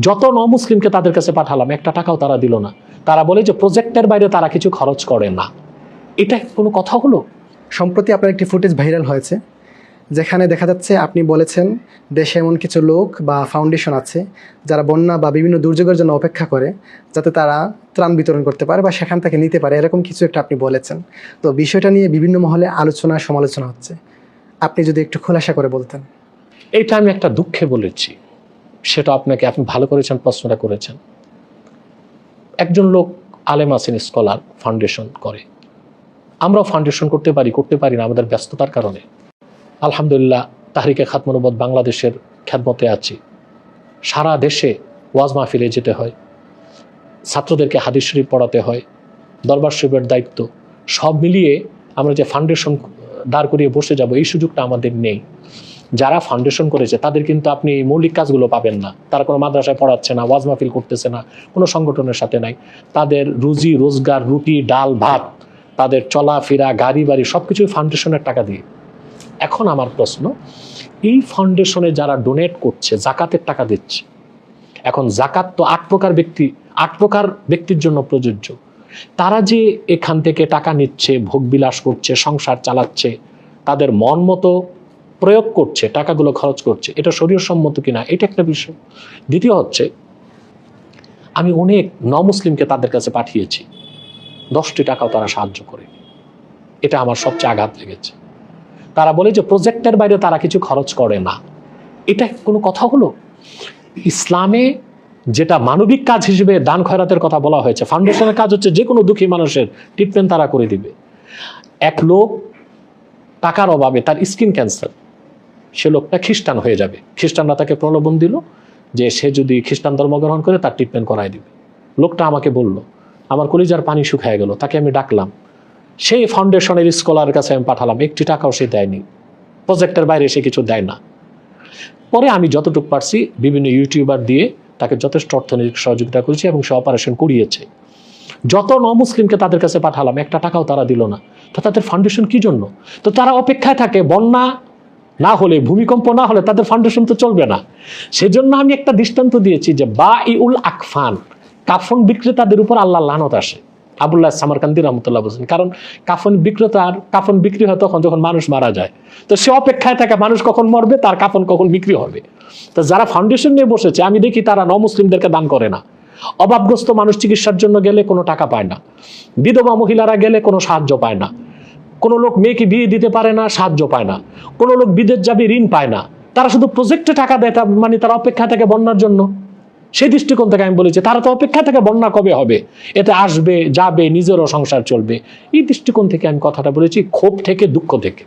যত মুসলিমকে তাদের কাছে পাঠালাম, একটা টাকাও তারা দিল না। তারা বলে যে প্রজেক্টের বাইরে তারা কিছু খরচ করে না। এটা কোনো কথা হলো? সম্প্রতি আপনার একটি ফুটেজ ভাইরাল হয়েছে, যেখানে দেখা যাচ্ছে আপনি বলেছেন দেশে এমন কিছু লোক বা ফাউন্ডেশন আছে যারা বন্যা বা বিভিন্ন দুর্যোগের জন্য অপেক্ষা করে, যাতে তারা ত্রাণ বিতরণ করতে পারে বা সেখান থেকে নিতে পারে, এরকম কিছু একটা আপনি বলেছেন। তো বিষয়টা নিয়ে বিভিন্ন মহলে আলোচনা সমালোচনা হচ্ছে, আপনি যদি একটু খোলাসা করে বলতেন। এইটা আমি একটা দুঃখে বলেছি, সেটা আপনি ভালো করেছেন, প্রশ্নটা করেছেন। একজন লোক আলেম আছেন, স্কলার, ফাউন্ডেশন করে। আমরাও ফাউন্ডেশন করতে পারি না আমাদের ব্যস্ততার কারণে। আলহামদুলিল্লাহ তাহরিকে খাতমুন নবুওয়াত বাংলাদেশের খেদমতে আছি। সারা দেশে ওয়াজ মাহফিলে যেতে হয়, ছাত্রদেরকে হাদিস শরীফ পড়াতে হয়, দরবার শরীফের দায়িত্ব, সব মিলিয়ে আমরা যে ফাউন্ডেশন দাঁড় করিয়ে বসে যাব এই সুযোগটা আমাদের নেই। যারা ফাউন্ডেশন করেছে তাদের কিন্তু আপনি মৌলিক কাজগুলো পাবেন না। তারা কোনো মাদ্রাসায় পড়াচ্ছে না, ওয়াজ মাহফিল করতেছে না, কোনো সংগঠনের সাথে নাই। তাদের রুজি রোজগার, রুটি ডাল ভাত, তাদের চলাফেরা, গাড়ি বাড়ি সব কিছুই ফাউন্ডেশনের টাকা দিয়ে। এখন আমার প্রশ্ন, এই ফাউন্ডেশনে যারা ডোনেট করছে, জাকাতের টাকা দিচ্ছে, এখন জাকাত তো 8 প্রকার ব্যক্তির জন্য প্রযোজ্য। তারা যে এখান থেকে টাকা নিচ্ছে, ভোগবিলাস করছে, সংসার চালাচ্ছে, তাদের মন মতো প্রয়োগ করছে, টাকাগুলো খরচ করছে, এটা শরীয়সম্মত কিনা, এটা একটা বিষয়। দ্বিতীয় হচ্ছে, আমি অনেক মুসলিমকে তাদের কাছে পাঠিয়েছি, 10টি টাকাও তারা সাহায্য করে। এটা আমার সবচেয়ে আঘাত লেগেছে। তারা বলে যে প্রজেক্টের বাইরে তারা কিছু খরচ করে না। এটা কোনো কথা হলো? ইসলামে যেটা মানবিক কাজ হিসেবে দান খয়রাতের কথা বলা হয়েছে, ফাউন্ডেশনের কাজ হচ্ছে যে কোনো দুঃখী মানুষের ট্রিটমেন্ট তারা করে দিবে। এক লোক টাকার অভাবে, তার স্কিন ক্যান্সার, সে লোকটা খ্রিস্টান হয়ে যাবে। খ্রিস্টানরা তাকে প্রলোভন দিল যে সে যদি খ্রিস্টান ধর্ম গ্রহণ করে তার ট্রিটমেন্ট করায় দিবে। লোকটা আমাকে বলল, আমার কলিজার পানি শুকিয়ে গেল। তাকে আমি ডাকলাম, সেই ফাউন্ডেশনের স্কলারের কাছে আমি পাঠালাম, 1টি টাকাও সে দেয়নি, প্রজেক্টের বাইরে সে কিছু দেয় না। পরে আমি যতটুকু পারছি বিভিন্ন ইউটিউবার দিয়ে তাকে যথেষ্ট অর্থনৈতিক সহযোগিতা করেছি এবং সে অপারেশন করিয়েছে। যত মুসলিমকে তাদের কাছে পাঠালাম, একটা টাকাও তারা দিল না। তো তাদের ফাউন্ডেশন কি জন্য? তো তারা অপেক্ষায় থাকে, বন্যা না হলে, ভূমিকম্প না হলে তাদের ফাউন্ডেশন তো চলবে না। সেজন্য আমি একটা দৃষ্টান্ত দিয়েছি যে বাঈউল আকফান, কাফন বিক্রেতাদের উপর আল্লাহ লানত আসে। আবুল্লাহ সামারকান্দি রহমতুল্লাহ বলছেন, কারণ কাফন বিক্রেতার কাফন বিক্রি হয় তখন যখন মানুষ মারা যায়। তো সে অপেক্ষায় থাকে মানুষ কখন মরবে, তার কাফন কখন বিক্রি হবে। তো যারা ফাউন্ডেশন নিয়ে বসেছে, আমি দেখি তারা মুসলিমদেরকে দান করে না। অভাবগ্রস্ত মানুষ চিকিৎসার জন্য গেলে কোনো টাকা পায় না, বিধবা মহিলারা গেলে কোনো সাহায্য পায় না, কোনো লোক মেয়েকে বিয়ে দিতে পারে না, সাহায্য পায় না, কোনো লোক বিদেশ যাবে, ঋণ পায় না। তারা শুধু প্রজেক্টে টাকা দেয়, মানে তারা অপেক্ষা থাকে বন্যার জন্য। সেই দৃষ্টিকোণ থেকে আমি বলেছি তারা তো অপেক্ষা থাকে বন্যা কবে হবে, এতে আসবে যাবে, নিজেরও সংসার চলবে। এই দৃষ্টিকোণ থেকে আমি কথাটা বলেছি, ক্ষোভ থেকে, দুঃখ থেকে।